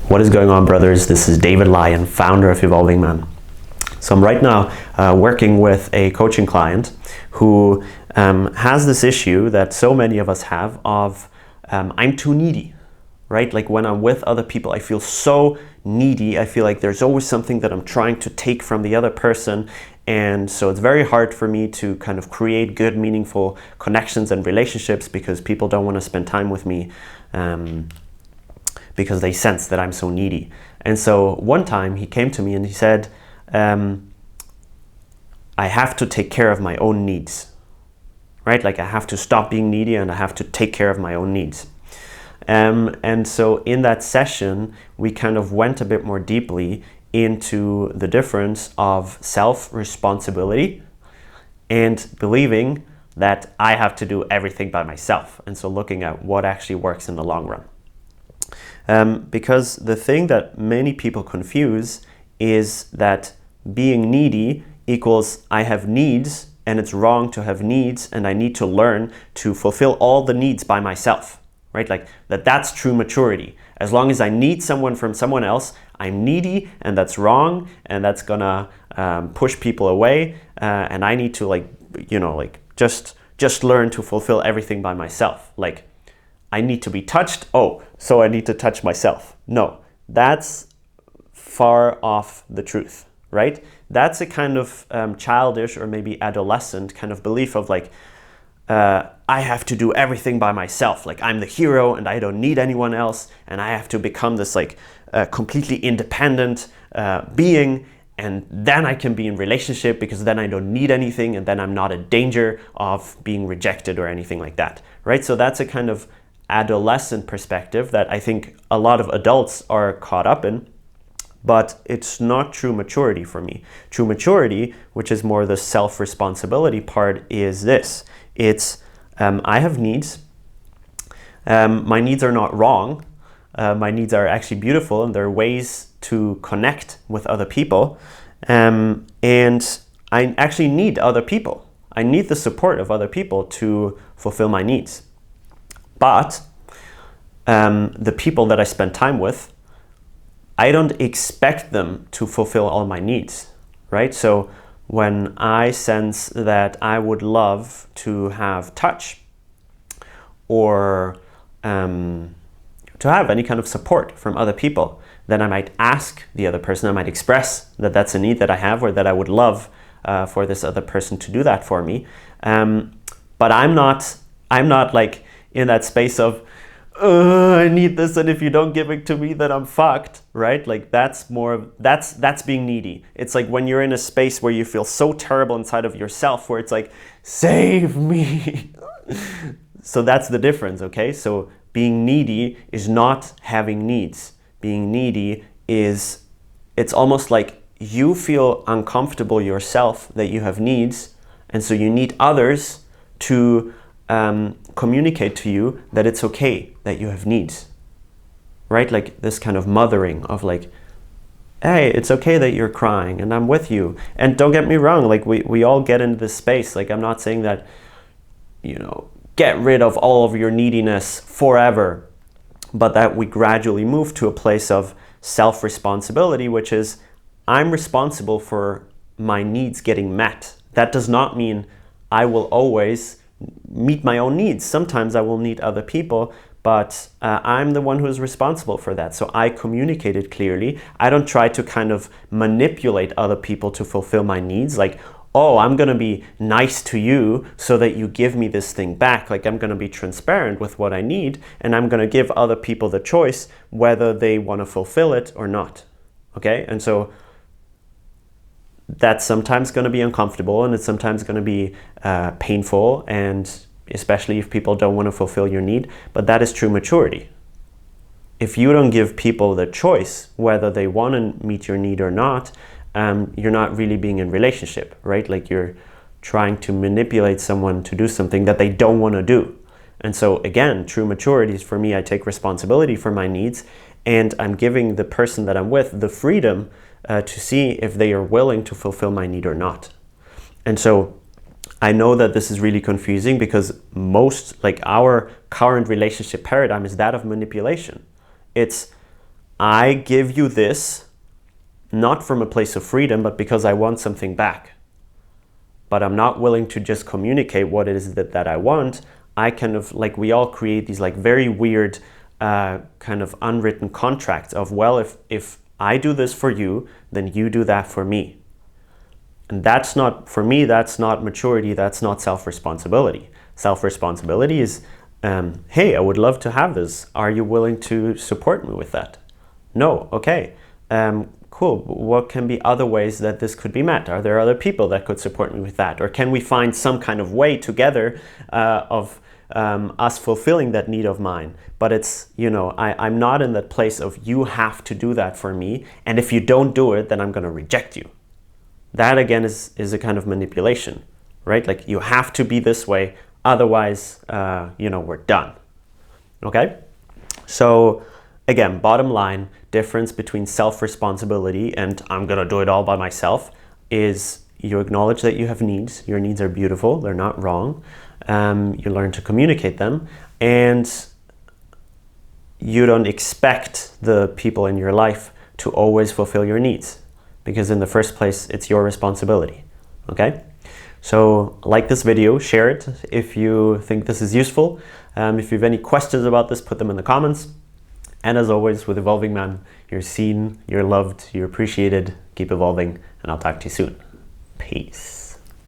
What is going on, brothers? This is David Lyon, founder of Evolving Man. So I'm right now working with a coaching client who has this issue that so many of us have of I'm too needy, right? Like when I'm with other people, I feel so needy. I feel like there's always something that I'm trying to take from the other person. And so it's very hard for me to kind of create good, meaningful connections and relationships because people don't want to spend time with me because they sense that I'm so needy. And so one time he came to me and he said, I have to take care of my own needs, right? Like I have to stop being needy and I have to take care of my own needs. And so in that session, we kind of went a bit more deeply into the difference of self-responsibility and believing that I have to do everything by myself. And so looking at what actually works in the long run. Because the thing that many people confuse is that being needy equals I have needs and it's wrong to have needs and I need to learn to fulfill all the needs by myself, right? Like that's true maturity. As long as I need someone from someone else, I'm needy and that's wrong and that's gonna push people away and I need to just learn to fulfill everything by myself. Like I need to be touched. Oh, so I need to touch myself. No, that's far off the truth, right? That's a kind of childish or maybe adolescent kind of belief of like, I have to do everything by myself. Like I'm the hero and I don't need anyone else. And I have to become this like completely independent being. And then I can be in relationship because then I don't need anything. And then I'm not in danger of being rejected or anything like that, right? So that's a kind of adolescent perspective that I think a lot of adults are caught up in, but it's not true maturity for me. True maturity, which is more the self-responsibility part, is this. It's I have needs. My needs are not wrong. My needs are actually beautiful and there are ways to connect with other people. And I actually need other people. I need the support of other people to fulfill my needs. But the people that I spend time with, I don't expect them to fulfill all my needs, right? So when I sense that I would love to have touch or to have any kind of support from other people, then I might ask the other person, I might express that that's a need that I have or that I would love for this other person to do that for me. But I'm not like in that space of, I need this, and if you don't give it to me, then I'm fucked, right? Like that's being needy. It's like when you're in a space where you feel so terrible inside of yourself, where it's like, save me. So that's the difference, okay? So being needy is not having needs. Being needy is, it's almost like you feel uncomfortable yourself that you have needs, and so you need others to communicate to you that it's okay that you have needs, right? Like this kind of mothering of like, hey, it's okay that you're crying and I'm with you. And don't get me wrong, like we all get into this space. Like I'm not saying that, get rid of all of your neediness forever, but that we gradually move to a place of self-responsibility, which is I'm responsible for my needs getting met. That does not mean I will always meet my own needs. Sometimes I will need other people, but I'm the one who is responsible for that. So I communicate it clearly. I don't try to kind of manipulate other people to fulfill my needs. Like, oh, I'm going to be nice to you so that you give me this thing back. Like I'm going to be transparent with what I need and I'm going to give other people the choice whether they want to fulfill it or not. Okay? And so that's sometimes going to be uncomfortable and it's sometimes going to be painful, and especially if people don't want to fulfill your need, but that is true maturity. If you don't give people the choice whether they want to meet your need or not, you're not really being in relationship, right? Like you're trying to manipulate someone to do something that they don't want to do. And so again, true maturity is for me, I take responsibility for my needs and I'm giving the person that I'm with the freedom to see if they are willing to fulfill my need or not. And so I know that this is really confusing because our current relationship paradigm is that of manipulation. It's I give you this, not from a place of freedom, but because I want something back. But I'm not willing to just communicate what it is that I want. I kind of, like, we all create these like very weird kind of unwritten contracts of, well, if I do this for you, then you do that for me. And that's not, for me, that's not maturity, that's not self-responsibility. Self-responsibility is, hey, I would love to have this. Are you willing to support me with that? No, okay. Cool, what can be other ways that this could be met? Are there other people that could support me with that? Or can we find some kind of way together of us fulfilling that need of mine? But it's, you know, I'm not in that place of you have to do that for me, and if you don't do it, then I'm going to reject you. That again is a kind of manipulation, right? Like, you have to be this way, otherwise, you know, we're done. Okay? So again, bottom line, difference between self-responsibility and I'm gonna do it all by myself is you acknowledge that you have needs. Your needs are beautiful, they're not wrong. You learn to communicate them, and you don't expect the people in your life to always fulfill your needs, because in the first place, it's your responsibility, okay? So like this video, share it if you think this is useful. If you have any questions about this, put them in the comments. And as always, with Evolving Man, you're seen, you're loved, you're appreciated. Keep evolving, and I'll talk to you soon. Peace.